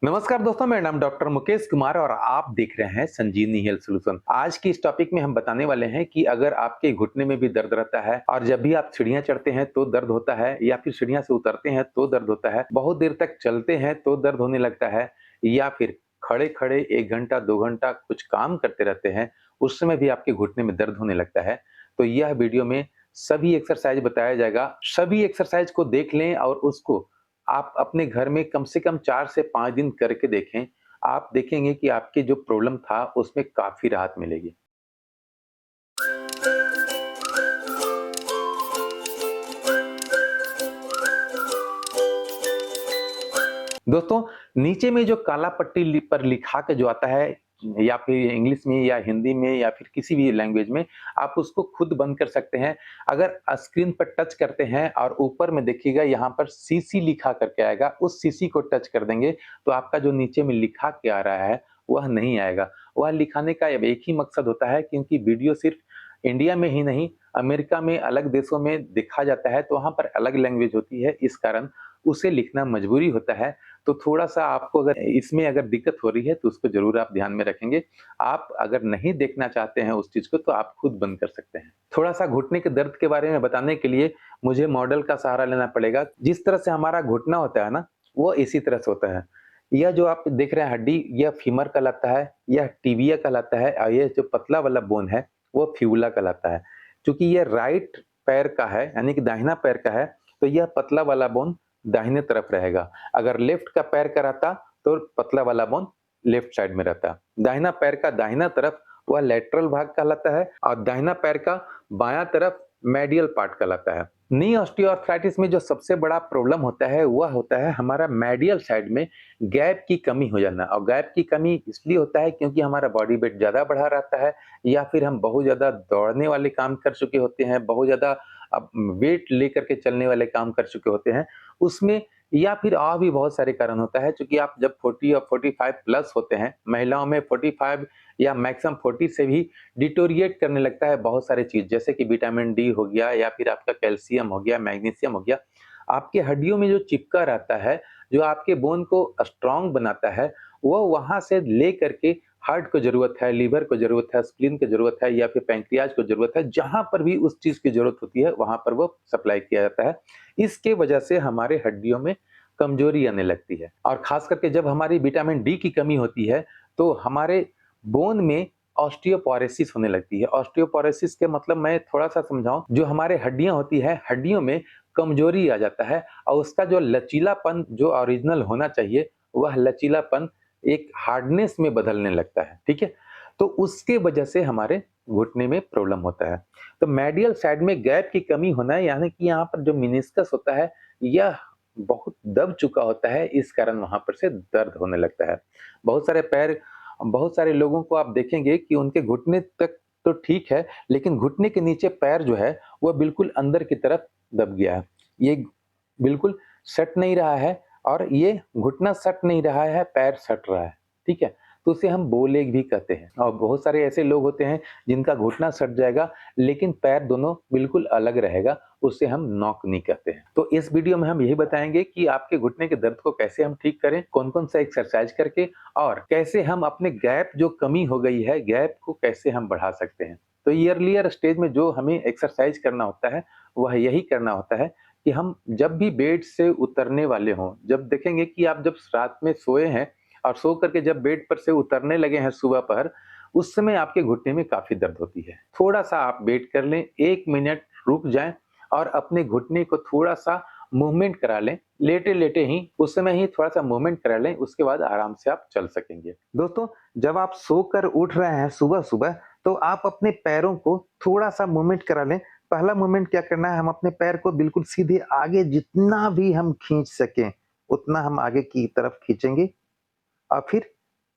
नमस्कार दोस्तों, मेरा नाम डॉक्टर मुकेश कुमार और आप देख रहे हैं संजीवनी हेल्थ सॉल्यूशन। आज की इस टॉपिक में हम बताने वाले हैं कि अगर आपके घुटने में भी दर्द रहता है और जब भी आप सीढ़ियां चढ़ते हैं तो दर्द होता है या फिर सीढ़ियां से उतरते हैं तो दर्द होता है, बहुत देर तक चलते हैं तो दर्द होने लगता है या फिर खड़े-खड़े 1 घंटा 2 घंटा कुछ काम करते रहते हैं, उस समय भी आपके घुटने में दर्द होने लगता है। तो यह वीडियो में सभी एक्सरसाइज बताया जाएगा। सभी एक्सरसाइज को देख लें और उसको आप अपने घर में कम से कम 4 से 5 दिन करके देखें, आप देखेंगे कि आपकी जो प्रॉब्लम था उसमें काफ़ी राहत मिलेगी। दोस्तों, नीचे में जो काला पट्टी पर लिखा के जो आता है या फिर इंग्लिश में या हिंदी में या फिर किसी भी लैंग्वेज में, आप उसको खुद बंद कर सकते हैं। अगर स्क्रीन पर टच करते हैं और ऊपर में देखिएगा यहाँ पर सीसी लिखा करके आएगा, उस सीसी को टच कर देंगे तो आपका जो नीचे में लिखा के आ रहा है, वह नहीं आएगा। वह लिखाने का अब एक ही मकसद होता है, क्योंकि वीडियो सिर्फ इंडिया में ही नहीं, अमेरिका में अलग देशों में देखा जाता है, तो वहाँ पर अलग लैंग्वेज होती है, इस कारण उसे लिखना मजबूरी होता है। तो थोड़ा-सा आपको अगर इसमें अगर दिक्कत हो रही है तो उसको ज़रूर आप ध्यान में रखेंगे। आप अगर नहीं देखना चाहते हैं उस चीज़ को तो आप खुद बंद कर सकते हैं। थोड़ा-सा घुटने के दर्द के बारे में बताने के लिए मुझे मॉडल का सहारा लेना पड़ेगा। जिस तरह से हमारा घुटना होता है ना, वो इसी तरह से होता है। यह जो आप देख रहे हैं हड्डी, यह फीमर कहलाता है, यह टिबिया कहलाता है और ये जो पतला वाला बोन है, वो फ्यूला कहलाता है। चूँकि ये राइट पैर का है, यानी कि दाहिना पैर का है, तो यह पतला वाला बोन दाहिने तरफ रहेगा। अगर लेफ्ट का पैर का रहता तो पतला वाला बोन लेफ्ट साइड में रहता। दाहिना पैर का दाहिना तरफ वह लैटरल भाग कहलाता है और दाहिना पैर का बायां तरफ मेडियल पार्ट कहलाता है। नी ऑस्टियोआर्थराइटिस में जो सबसे बड़ा प्रॉब्लम होता है वह होता है हमारा मेडियल साइड में गैप की कमी हो जाना, और गैप की कमी इसलिए होता है क्योंकि हमारा बॉडी वेट ज़्यादा बढ़ा रहता है या फिर हम बहुत ज़्यादा दौड़ने वाले काम कर चुके होते हैं, बहुत ज़्यादा अब वेट लेकर के चलने वाले काम कर चुके होते हैं, उसमें या फिर और भी बहुत सारे कारण होता है। चूँकि आप जब 40 और 45 प्लस होते हैं, महिलाओं में 45 या मैक्सिमम 40 से भी डिटोरिएट करने लगता है बहुत सारी चीज़, जैसे कि विटामिन डी हो गया या फिर आपका कैल्शियम हो गया, मैग्नीशियम हो गया। आपके हड्डियों में जो चिपका रहता है, जो आपके बोन को स्ट्रॉन्ग बनाता है, वो वहाँ से लेकर के हार्ट को ज़रूरत है, लीवर को ज़रूरत है, स्प्लीन को ज़रूरत है या फिर पैंक्रियाज़ को ज़रूरत है, जहाँ पर भी उस चीज़ की ज़रूरत होती है, वहाँ पर वो सप्लाई किया जाता है। इसके वजह से हमारे हड्डियों में कमज़ोरी आने लगती है और ख़ास करके जब हमारी विटामिन डी की कमी होती है, तो हमारे बोन में ऑस्टियोपोरोसिस होने लगती है। ऑस्टियोपोरोसिस के मतलब मैं थोड़ा-सा समझाऊँ, जो हमारे हड्डियाँ होती हैं, हड्डियों में कमज़ोरी आ जाता है और उसका जो लचीलापन जो ओरिजिनल होना चाहिए, वह लचीलापन एक हार्डनेस में बदलने लगता है, ठीक है? तो उसके वजह से हमारे घुटने में प्रॉब्लम होता है। तो मेडियल साइड में गैप की कमी होना है, यानी कि यहाँ पर जो मेनिस्कस होता है, यह बहुत दब चुका होता है, इस कारण वहाँ पर से दर्द होने लगता है। बहुत सारे पैर बहुत सारे लोगों को आप देखेंगे कि उनके घुटने तक तो ठीक है, लेकिन घुटने के नीचे पैर जो है, वह बिल्कुल अंदर की तरफ दब गया है। ये बिल्कुल सट नहीं रहा है और ये घुटना सट नहीं रहा है, पैर सट रहा है, ठीक है? तो उसे हम बो लेग भी कहते हैं और बहुत सारे ऐसे लोग होते हैं जिनका घुटना सट जाएगा, लेकिन पैर दोनों बिल्कुल अलग रहेगा, उसे हम नॉक नी कहते हैं। तो इस वीडियो में हम यही बताएँगे कि आपके घुटने के दर्द को कैसे हम ठीक करें, कौन-कौन सा एक्सरसाइज करके और कैसे हम अपने गैप जो कमी हो गई है, गैप को कैसे हम बढ़ा सकते हैं। तो अर्लियर स्टेज में जो हमें एक्सरसाइज करना होता है, वह यही करना होता है कि हम जब भी बेड से उतरने वाले हों, जब देखेंगे कि आप जब रात में सोए हैं और सो करके जब बेड पर से उतरने लगे हैं सुबह पहर, उस समय आपके घुटने में काफ़ी दर्द होती है। थोड़ा-सा आप वेट कर लें, 1 मिनट रुक जाएँ और अपने घुटने को थोड़ा-सा मूवमेंट करा लें। लेटे-लेटे ही उस समय ही थोड़ा-सा मूवमेंट करा लें, उसके बाद आराम से आप चल सकेंगे। दोस्तों, जब आप सोकर उठ रहे हैं सुबह-सुबह, तो आप अपने पैरों को थोड़ा-सा मूवमेंट करा लें। पहला मूवमेंट क्या करना है, हम अपने पैर को बिल्कुल सीधे आगे जितना भी हम खींच सकें, उतना हम आगे की तरफ खींचेंगे और फिर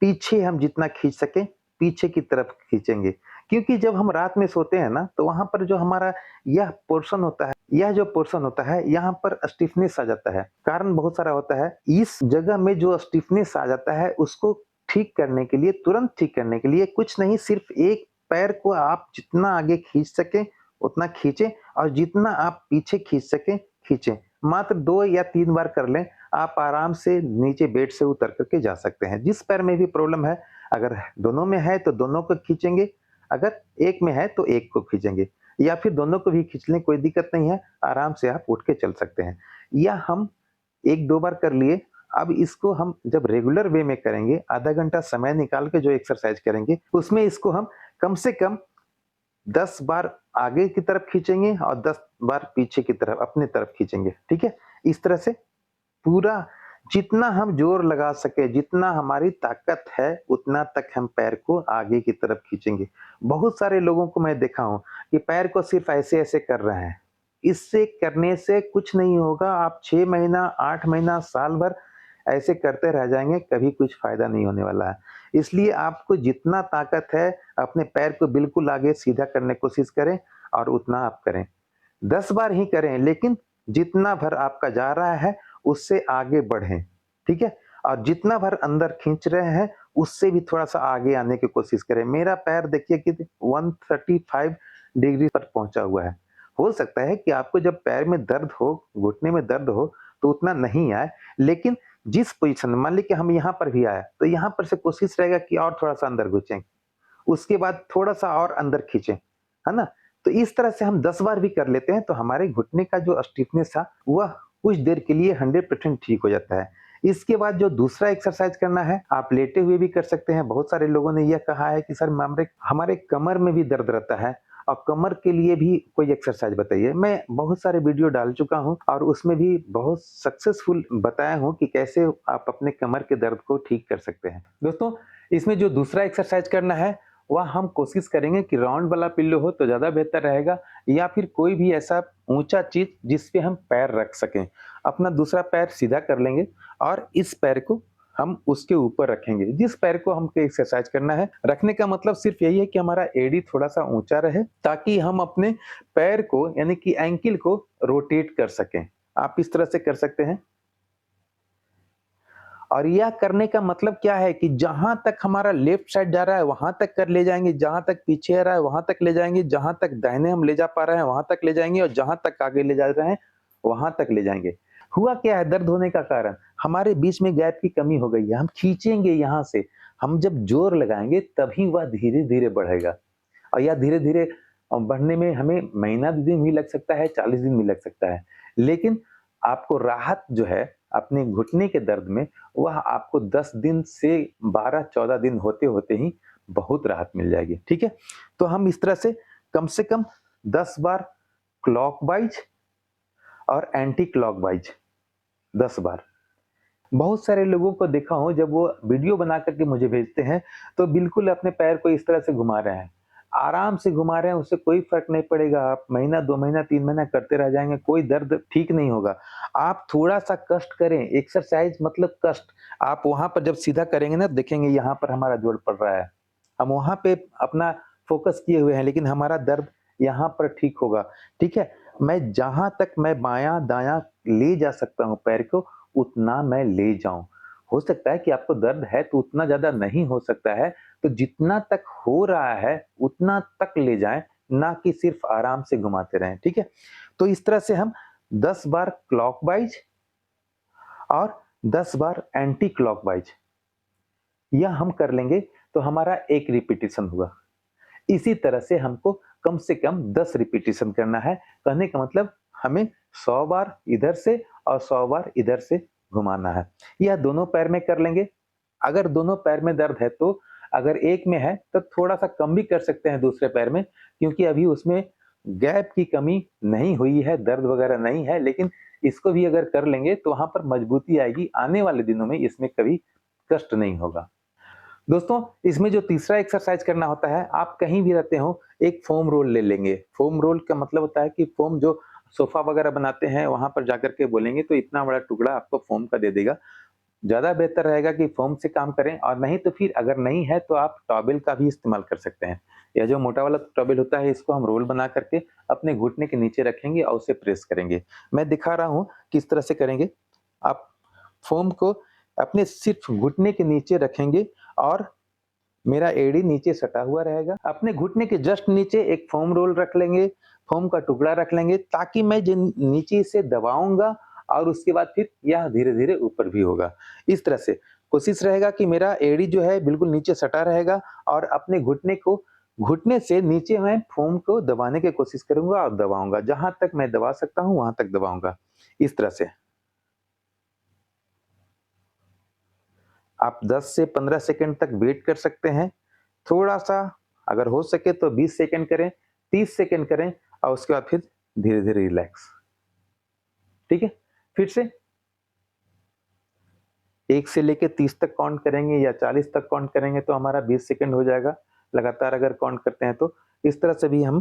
पीछे हम जितना खींच सकें, पीछे की तरफ खींचेंगे। क्योंकि जब हम रात में सोते हैं ना, तो वहाँ पर जो हमारा यह जो पोर्शन होता है, यहाँ पर स्टिफनेस आ जाता है। कारण बहुत सारा होता है। इस जगह में जो स्टिफनेस आ जाता है, उसको ठीक करने के लिए, तुरंत ठीक करने के लिए कुछ नहीं, सिर्फ़ एक पैर को आप जितना आगे खींच सकें, उतना खींचें और जितना आप पीछे खींच सकें, खींचें। मात्र 2 या 3 बार कर लें, आप आराम से नीचे बेड से उतर कर के जा सकते हैं। जिस पैर में भी प्रॉब्लम है, अगर दोनों में है तो दोनों को खींचेंगे, अगर एक में है तो एक को खींचेंगे या फिर दोनों को भी खींच लें, कोई दिक्कत नहीं है, आराम से आप उठ के चल सकते हैं। या हम 1-2 बार कर लिए, अब इसको हम जब रेगुलर वे में करेंगे, आधा घंटा समय निकाल के जो एक्सरसाइज करेंगे, उसमें इसको हम कम से कम 10 बार आगे की तरफ खींचेंगे और 10 बार पीछे की तरफ अपनी तरफ खींचेंगे, ठीक है? इस तरह से पूरा जितना हम जोर लगा सके, जितना हमारी ताकत है, उतना तक हम पैर को आगे की तरफ खींचेंगे। बहुत सारे लोगों को मैं देखा हूँ कि पैर को सिर्फ़ ऐसे-ऐसे कर रहे हैं। इससे करने से कुछ नहीं होगा, आप 6 महीना, 8 महीना, साल भर ऐसे करते रह जाएँगे, कभी कुछ फ़ायदा नहीं होने वाला है। इसलिए आपको जितना ताकत है, अपने पैर को बिल्कुल आगे सीधा करने की कोशिश करें और उतना आप करें। 10 बार ही करें, लेकिन जितना भर आपका जा रहा है, उससे आगे बढ़ें, ठीक है? और जितना भर अंदर खींच रहे हैं, उससे भी थोड़ा-सा आगे आने की कोशिश करें। मेरा पैर देखिए कि 135 डिग्री पर पहुँचा हुआ है। हो सकता है कि आपको जब पैर में दर्द हो, घुटने में दर्द हो, तो उतना नहीं आए, लेकिन जिस पोज़ीशन में मान लीजिए कि हम यहाँ पर भी आए, तो यहाँ पर से कोशिश रहेगा कि और थोड़ा-सा अंदर घुसें। उसके बाद थोड़ा-सा और अंदर खींचें, है ना? तो इस तरह से हम 10 बार भी कर लेते हैं, तो हमारे घुटने का जो स्टिफनेस था, वह कुछ देर के लिए 100% ठीक हो जाता है। इसके बाद जो दूसरा एक्सरसाइज करना है, आप लेटे हुए भी कर सकते हैं। बहुत सारे लोगों ने यह कहा है कि सर हमारे हमारे कमर में भी दर्द रहता है और कमर के लिए भी कोई एक्सरसाइज बताइए। मैं बहुत सारे वीडियो डाल चुका हूँ और उसमें भी बहुत सक्सेसफुल बताया हूँ कि कैसे आप अपने कमर के दर्द को ठीक कर सकते हैं। दोस्तों, इसमें जो दूसरा एक्सरसाइज करना है, वह हम कोशिश करेंगे कि राउंड वाला पिल्लो हो तो ज़्यादा बेहतर रहेगा या फिर कोई भी ऐसा ऊँचा चीज़ जिस पे हम पैर रख सकें। अपना दूसरा पैर सीधा कर लेंगे और इस पैर को हम उसके ऊपर रखेंगे। जिस पैर को हमको एक्सरसाइज करना है, रखने का मतलब सिर्फ़ यही है कि हमारा एड़ी थोड़ा-सा ऊँचा रहे ताकि हम अपने पैर को यानी कि एंकल को रोटेट कर सकें। आप इस तरह से कर सकते हैं। और यह करने का मतलब क्या है कि जहाँ तक हमारा लेफ्ट साइड जा रहा है, वहाँ तक कर ले जाएँगे, जहाँ तक पीछे आ रहा है, वहाँ तक ले जाएँगे, जहाँ तक दाहिने हम ले जा पा रहे हैं, वहाँ तक ले जाएँगे और जहाँ तक आगे ले जा रहे हैं, वहाँ तक ले जाएँगे। हुआ क्या है दर्द होने का कारण? हमारे बीच में गैप की कमी हो गई है, हम खींचेंगे यहाँ से, हम जब जोर लगाएँगे तभी वह धीरे-धीरे बढ़ेगा और यह धीरे-धीरे बढ़ने में हमें महीना, 2 दिन भी लग सकता है, 40 दिन भी लग सकता है। लेकिन आपको राहत जो है अपने घुटने के दर्द में वह आपको 10 दिन से 12-14 दिन होते-होते ही बहुत राहत मिल जाएगी, ठीक है? तो हम इस तरह से कम 10 बार क्लॉकवाइज़ और एंटी क्लॉकवाइज़ 10 बार। बहुत सारे लोगों को देखा हूँ जब वो वीडियो बना कर के मुझे भेजते हैं, तो बिल्कुल अपने पैर को इस तरह से घुमा रहे हैं। आराम से घुमा रहे हैं, उससे कोई फ़र्क नहीं पड़ेगा। आप महीना, 2 महीना, 3 महीना करते रह जाएँगे, कोई दर्द ठीक नहीं होगा। आप थोड़ा-सा कष्ट करें, एक्सरसाइज़ मतलब कष्ट। आप वहाँ पर जब सीधा करेंगे ना, देखेंगे यहाँ पर हमारा जोड़ पड़ रहा है। हम वहाँ पे अपना फ़ोकस किए हुए हैं, लेकिन हमारा दर्द यहाँ पर ठीक होगा, ठीक है? मैं जहाँ तक मैं बायाँ-दायाँ ले जा सकता हूँ पैर को, उतना मैं ले जाऊँ। हो सकता है कि आपको दर्द है तो उतना ज़्यादा नहीं हो सकता है, तो जितना तक हो रहा है उतना तक ले जाएँ, ना कि सिर्फ़ आराम से घुमाते रहें, ठीक है? तो इस तरह से हम 10 बार क्लॉकवाइज़ और 10 बार एंटी क्लॉकवाइज़ यह हम कर लेंगे तो हमारा 1 रिपिटिशन हुआ। इसी तरह से हमको कम से कम 10 रिपिटिशन करना है। कहने का मतलब हमें 100 बार इधर से और 100 बार इधर से घुमाना है। यह दोनों पैर में कर लेंगे। अगर दोनों पैर में दर्द है तो अगर एक में है तो थोड़ा-सा कम भी कर सकते हैं दूसरे पैर में क्योंकि अभी उसमें गैप की कमी नहीं हुई है, दर्द वगैरह नहीं है, लेकिन इसको भी अगर कर लेंगे तो वहाँ पर मजबूती आएगी। आने वाले दिनों में इसमें कभी कष्ट नहीं होगा। दोस्तों, इसमें जो तीसरा एक्सरसाइज करना होता है, आप कहीं भी रहते हो, एक फ़ोम रोल ले लेंगे। फ़ोम रोल का मतलब होता है कि फ़ोम जो सोफ़ा वगैरह बनाते हैं, वहाँ पर जाकर के बोलेंगे तो इतना बड़ा टुकड़ा आपको फ़ोम का दे देगा। ज़्यादा बेहतर रहेगा कि फ़ोम से काम करें और नहीं तो फिर अगर नहीं है तो आप टॉवेल का भी इस्तेमाल कर सकते हैं। यह जो मोटा वाला टॉवेल होता है, इसको हम रोल बना करके अपने घुटने के नीचे रखेंगे और उसे प्रेस करेंगे। मैं दिखा रहा हूँ किस तरह से करेंगे। आप फ़ोम को अपने सिर्फ़ घुटने के नीचे रखेंगे और मेरा एड़ी नीचे सटा हुआ रहेगा। अपने घुटने के जस्ट नीचे एक फ़ोम रोल रख लेंगे, फ़ोम का टुकड़ा रख लेंगे ताकि मैं जिन नीचे इसे दबाऊँगा और उसके बाद फिर यह धीरे-धीरे ऊपर भी होगा। इस तरह से कोशिश रहेगा कि मेरा एड़ी जो है बिल्कुल नीचे सटा रहेगा और अपने घुटने से नीचे मैं फ़ोम को दबाने की कोशिश करूँगा और दबाऊँगा। जहाँ तक मैं दबा सकता हूँ, वहाँ तक दबाऊँगा। इस तरह से। आप 10 से 15 सेकंड तक वेट कर सकते हैं। थोड़ा-सा अगर हो सके तो 20 सेकंड करें, 30 सेकंड करें और उसके बाद फिर धीरे-धीरे रिलैक्स। ठीक है? फिर से 1 से लेके 30 तक काउंट करेंगे या 40 तक काउंट करेंगे तो हमारा 20 सेकंड हो जाएगा। लगातार अगर काउंट करते हैं तो इस तरह से भी हम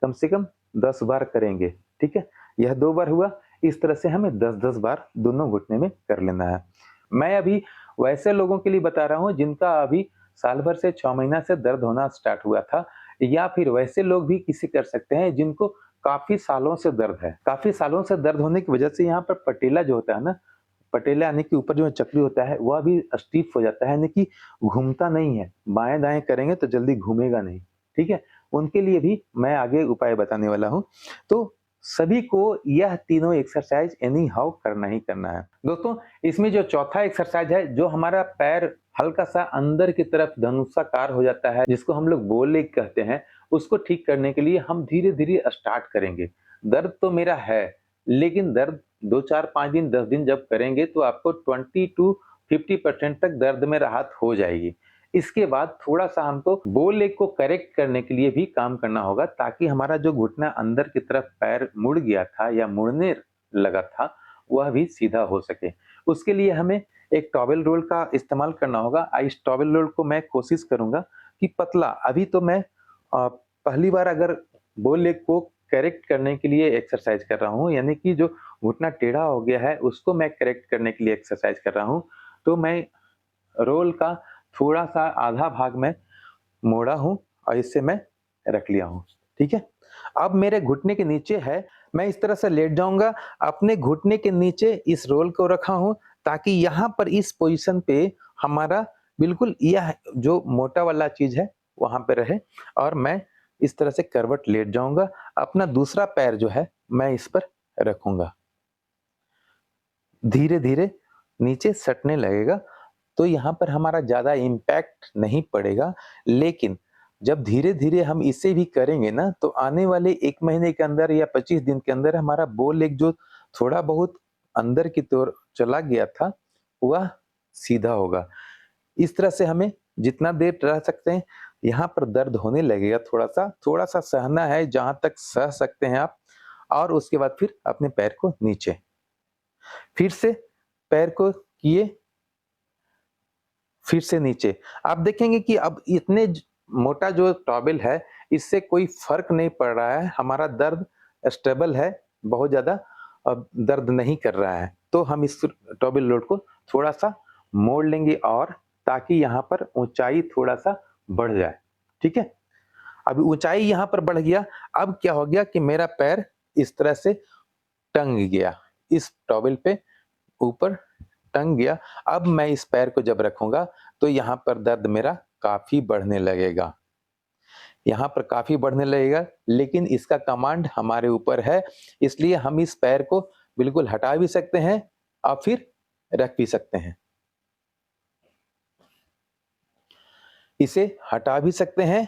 कम से कम 10 बार करेंगे। ठीक है? यह 2 बार हुआ, इस तरह से हमें 10-10 बार दोनों घुटने में कर लेना है। मैं अभी वैसे लोगों के लिए बता रहा हूँ जिनका अभी साल भर से 6 महीना से दर्द होना स्टार्ट हुआ था या फिर वैसे लोग भी किसी कर सकते हैं जिनको काफ़ी सालों से दर्द है। काफ़ी सालों से दर्द होने की वजह से यहाँ पर पटेला जो होता है ना, पटेला यानी कि ऊपर जो चक्री होता है वह भी स्टिफ हो जाता है यानी कि घूमता नहीं है। बाएँ-दाएँ करेंगे तो जल्दी घूमेगा नहीं, ठीक है? उनके लिए भी मैं आगे उपाय बताने वाला हूँ। तो सभी को यह तीनों एक्सरसाइज़ एनी हाउ करना ही करना है। दोस्तों, इसमें जो चौथा एक्सरसाइज़ है, जो हमारा पैर हल्का-सा अंदर की तरफ धनुषाकार हो जाता है, जिसको हम लोग बो लेग कहते हैं, उसको ठीक करने के लिए हम धीरे-धीरे स्टार्ट करेंगे। दर्द तो मेरा है, लेकिन दर्द 2, 4, 5 दिन, 10 दिन जब करेंगे तो आपको 20 टू 50% तक दर्द में राहत हो जाएगी। इसके बाद थोड़ा-सा हमको बो लेग को करेक्ट करने के लिए भी काम करना होगा ताकि हमारा जो घुटना अंदर की तरफ पैर मुड़ गया था या मुड़ने लगा था, वह भी सीधा हो सके। उसके लिए हमें एक टॉवेल रोल का इस्तेमाल करना होगा। इस टॉवेल रोल को मैं कोशिश करूँगा कि पतला अभी तो मैं पहली बार अगर बो लेग को करेक्ट करने के लिए एक्सरसाइज कर रहा हूँ, यानी कि जो घुटना टेढ़ा हो गया है, उसको मैं करेक्ट करने के लिए एक्सरसाइज कर रहा हूँ। तो मैं रोल का थोड़ा-सा आधा भाग मैं मोड़ा हूँ और इसे मैं रख लिया हूँ, ठीक है? अब मेरे घुटने के नीचे है, मैं इस तरह से लेट जाऊँगा, अपने घुटने के नीचे इस रोल को रखा हूँ ताकि यहाँ पर इस पोज़ीशन पे हमारा बिल्कुल यह जो मोटा वाला चीज़ है, वहाँ पे रहे और मैं इस तरह से करवट लेट जाऊँगा। अपना दूसरा पैर जो है, मैं इस पर रखूँगा। धीरे-धीरे नीचे सटने लगेगा, तो यहाँ पर हमारा ज़्यादा इम्पैक्ट नहीं पड़ेगा, लेकिन जब धीरे-धीरे हम इसे भी करेंगे ना, तो आने वाले 1 महीने के अंदर या 25 दिन के अंदर हमारा बो लेग जो थोड़ा बहुत अंदर की ओर चला गया था, वह सीधा होगा। इस तरह से हमें जितना देर रह सकते हैं, यहाँ पर दर्द होने लगेगा थोड़ा-सा सहना है जहाँ तक सह सकते हैं आप और उसके बाद फिर अपने पैर को नीचे। फिर से पैर को किए, फिर से नीचे। आप देखेंगे कि अब इतने मोटा जो टॉवेल है, इससे कोई फ़र्क नहीं पड़ रहा है, हमारा दर्द स्टेबल है, बहुत ज़्यादा अब दर्द नहीं कर रहा है। तो हम इस टॉवेल लोड को थोड़ा-सा मोड़ लेंगे और ताकि यहाँ पर ऊँचाई थोड़ा-सा बढ़ जाए, ठीक है? अब ऊँचाई यहाँ पर बढ़ गया, अब क्या हो गया कि मेरा पैर इस तरह से टंग गया, इस टॉवेल पे ऊपर टंग गया। अब मैं इस पैर को जब रखूँगा, तो यहाँ पर दर्द मेरा काफ़ी बढ़ने लगेगा। यहाँ पर काफ़ी बढ़ने लगेगा, लेकिन इसका कमांड हमारे ऊपर है, इसलिए हम इस पैर को बिल्कुल हटा भी सकते हैं और फिर रख भी सकते हैं। इसे हटा भी सकते हैं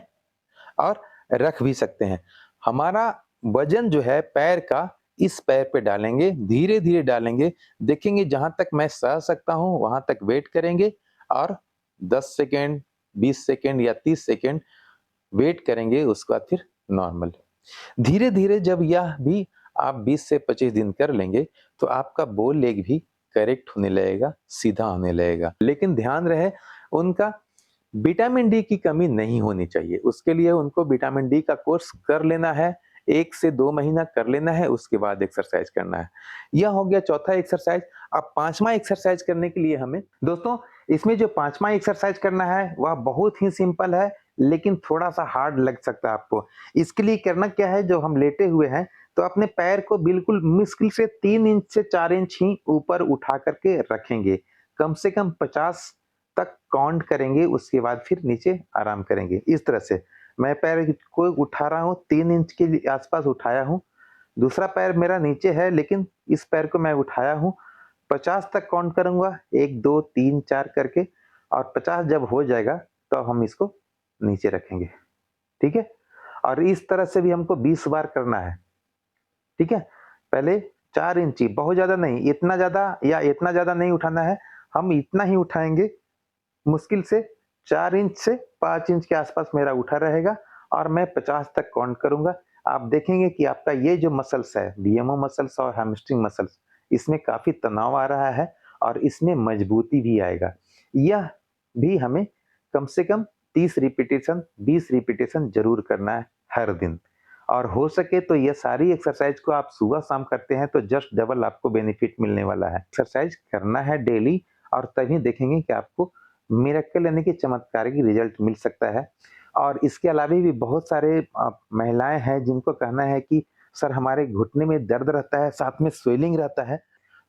और रख भी सकते हैं। हमारा वज़न जो है पैर का इस पैर पे डालेंगे, धीरे-धीरे डालेंगे, देखेंगे जहाँ तक मैं सह सकता हूँ, वहाँ तक वेट करेंगे और 10 सेकंड, 20 सेकंड या 30 सेकंड वेट करेंगे, उसके बाद फिर नॉर्मल। धीरे-धीरे जब यह भी आप 20 से 25 दिन कर लेंगे, तो आपका बो लेग भी करेक्ट होने लगेगा, सीधा होने लगेगा। लेकिन ध्यान रहे उनका विटामिन डी की कमी नहीं होनी चाहिए। उसके लिए उनको विटामिन डी का कोर्स कर लेना है, 1 से 2 महीना कर लेना है, उसके बाद एक्सरसाइज करना है। यह हो गया चौथा एक्सरसाइज। अब 5वाँ एक्सरसाइज करने के लिए हमें दोस्तों इसमें जो 5वाँ एक्सरसाइज करना है, वह बहुत ही सिंपल है, लेकिन थोड़ा-सा हार्ड लग सकता है आपको। इसके लिए करना क्या है, जो हम लेटे हुए हैं, तो अपने पैर को बिल्कुल मुश्किल से 3 इंच से 4 इंच ही ऊपर उठा कर के रखेंगे। कम से कम 50 तक काउंट करेंगे, उसके बाद फिर नीचे आराम करेंगे। इस तरह से मैं पैर को उठा रहा हूँ, 3 इंच के आस-पास उठाया हूँ। दूसरा पैर मेरा नीचे है, लेकिन इस पैर को मैं उठाया हूँ, 50 तक काउंट करूँगा 1, 2, 3, 4 करके और 50 जब हो जाएगा तो हम इसको नीचे रखेंगे, ठीक है? और इस तरह से भी हमको 20 बार करना है, ठीक है? पहले 4 इंची बहुत ज़्यादा नहीं, इतना ज़्यादा या इतना ज़्यादा नहीं उठाना है, हम इतना ही उठाएँगे मुश्किल से 4 इंच से 5 इंच के आसपास मेरा उठा रहेगा और मैं 50 तक काउंट करूँगा। आप देखेंगे कि आपका ये जो मसल्स है, बीएमओ मसल्स और हैमस्ट्रिंग मसल्स, इसमें काफ़ी तनाव आ रहा है और इसमें मजबूती भी आएगा। यह भी हमें कम से कम 30 रिपिटेशन, 20 रिपिटेशन ज़रूर करना है हर दिन। और हो सके तो ये सारी एक्सरसाइज को आप सुबह-शाम करते हैं तो जस्ट डबल आपको बेनिफिट मिलने वाला है। एक्सरसाइज करना है डेली और तभी देखेंगे कि आपको मिरेकल यानी कि चमत्कारिक रिजल्ट मिल सकता है। और इसके अलावा भी बहुत सारे महिलाएँ हैं जिनको कहना है कि सर हमारे घुटने में दर्द रहता है, साथ में स्वेलिंग रहता है।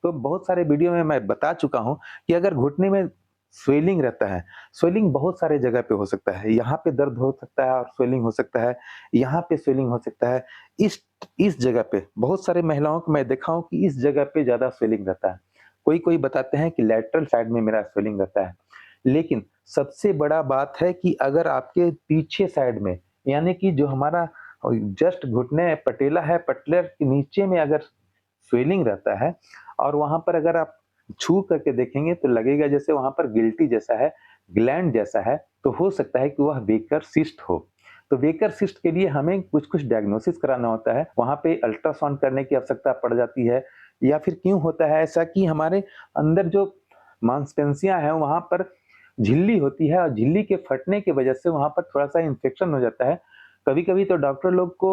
तो बहुत सारे वीडियो में मैं बता चुका हूँ कि अगर घुटने में स्वेलिंग रहता है, स्वेलिंग बहुत सारे जगह पे हो सकता है। यहाँ पे दर्द हो सकता है और स्वेलिंग हो सकता है, यहाँ पे स्वेलिंग हो सकता है। इस जगह पे बहुत सारी महिलाओं को मैं देखा हूँ कि इस जगह पे ज़्यादा स्वेलिंग रहता है। कोई-कोई बताते हैं कि लैटरल साइड में मेरा स्वेलिंग रहता है। लेकिन सबसे बड़ा बात है कि अगर आपके पीछे साइड में यानी कि जो हमारा जस्ट घुटने पटेला है, पटलर के नीचे में अगर स्वेलिंग रहता है और वहाँ पर अगर आप छू करके देखेंगे तो लगेगा जैसे वहाँ पर गिल्टी जैसा है, ग्लैंड जैसा है, तो हो सकता है कि वह बेकर सिस्ट हो। तो बेकर सिस्ट के लिए हमें कुछ-कुछ डायग्नोसिस कराना होता है, वहाँ पे अल्ट्रासाउंड करने की आवश्यकता पड़ जाती है या फिर क्यों होता है ऐसा कि हमारे अंदर जो मांसपेशियाँ हैं वहाँ पर झिल्ली होती है और झिल्ली के फटने की वजह से वहाँ पर थोड़ा-सा इन्फेक्शन हो जाता है। कभी-कभी तो डॉक्टर लोग को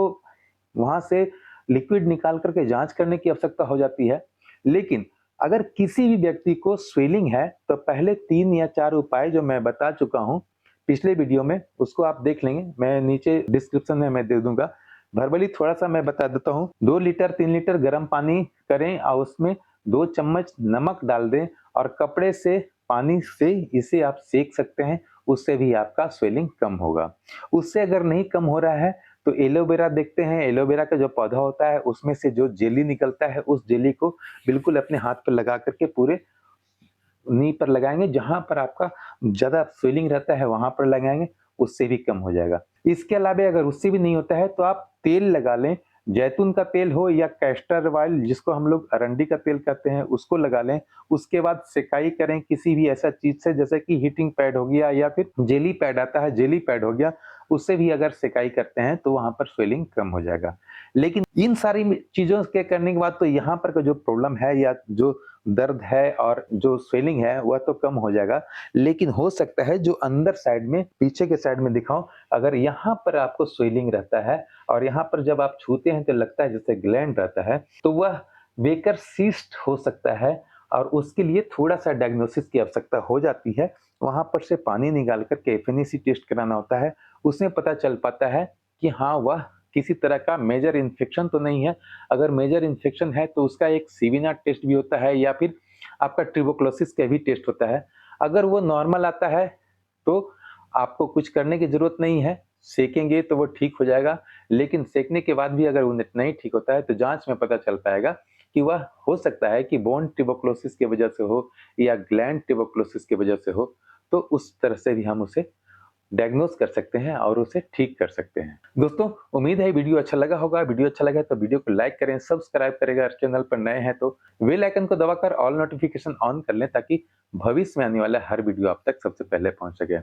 वहाँ से लिक्विड निकाल कर के जाँच करने की आवश्यकता हो जाती है। लेकिन अगर किसी भी व्यक्ति को स्वेलिंग है, तो पहले 3 या 4 उपाय जो मैं बता चुका हूँ, पिछले वीडियो में, उसको आप देख लेंगे। मैं नीचे डिस्क्रिप्शन में मैं दे दूँगा। वर्बली थोड़ा-सा मैं बता देता हूँ। 2 लीटर 3 लीटर गर्म पानी करें और उसमें 2 चम्मच नमक डाल दें और कपड़े से पानी से इसे आप सेक सकते हैं, उससे भी आपका स्वेलिंग कम होगा। उससे अगर नहीं कम हो रहा है, तो एलोवेरा देखते हैं, एलोवेरा का जो पौधा होता है, उसमें से जो जेली निकलता है, उस जेली को बिल्कुल अपने हाथ पे लगा कर के पूरे नी पर लगाएँगे, जहाँ पर आपका ज़्यादा स्वेलिंग रहता है, वहाँ पर लगाएँगे, उससे भी कम हो जाएगा। इसके अलावा अगर उससे भी नहीं होता है, तो आप तेल लगा लें, जैतून का तेल हो या कैस्टर ऑयल जिसको हम लोग अरंडी का तेल कहते हैं, उसको लगा लें। उसके बाद सेकाई करें किसी भी ऐसा चीज़ से जैसे कि हीटिंग पैड हो गया या फिर जेली पैड आता है, जेली पैड हो गया, उससे भी अगर सेकाई करते हैं, तो वहाँ पर स्वेलिंग कम हो जाएगा। लेकिन इन सारी चीज़ों के करने के बाद तो यहाँ पर का जो प्रॉब्लम है या जो दर्द है और जो स्वेलिंग है वह तो कम हो जाएगा। लेकिन हो सकता है जो अंदर साइड में, पीछे के साइड में दिखाऊँ, अगर यहाँ पर आपको स्वेलिंग रहता है और यहाँ पर जब आप छूते हैं तो लगता है जैसे ग्लैंड रहता है, तो वह बेकर सिस्ट हो सकता है और उसके लिए थोड़ा-सा डायग्नोसिस की आवश्यकता हो जाती है। वहाँ पर से पानी निकाल कर के एफएनएसी टेस्ट कराना होता है। उसमें पता चल पाता है कि हाँ, वह किसी तरह का मेजर इन्फेक्शन तो नहीं है। अगर मेजर इन्फेक्शन है तो उसका एक सीविना टेस्ट भी होता है या फिर आपका ट्यूबरकुलोसिस का भी टेस्ट होता है। अगर वो नॉर्मल आता है तो आपको कुछ करने की ज़रूरत नहीं है, सेकेंगे तो वो ठीक हो जाएगा। लेकिन सेकने के बाद भी अगर वो नहीं ठीक होता है तो जाँच में पता चल पाएगा कि वह हो सकता है कि बोन ट्यूबरकुलोसिस की वजह से हो या ग्लैंड ट्यूबरकुलोसिस की वजह से हो, तो उस तरह से भी हम उसे डायग्नोस कर सकते हैं और उसे ठीक कर सकते हैं। दोस्तों, उम्मीद है वीडियो अच्छा लगा होगा। वीडियो अच्छा लगा तो वीडियो को लाइक करें, सब्सक्राइब करें, अगर चैनल पर नए हैं तो बेल आइकन को दबाकर ऑल नोटिफिकेशन ऑन कर लें ताकि भविष्य में आने वाला हर वीडियो आप तक सबसे पहले पहुंच सके।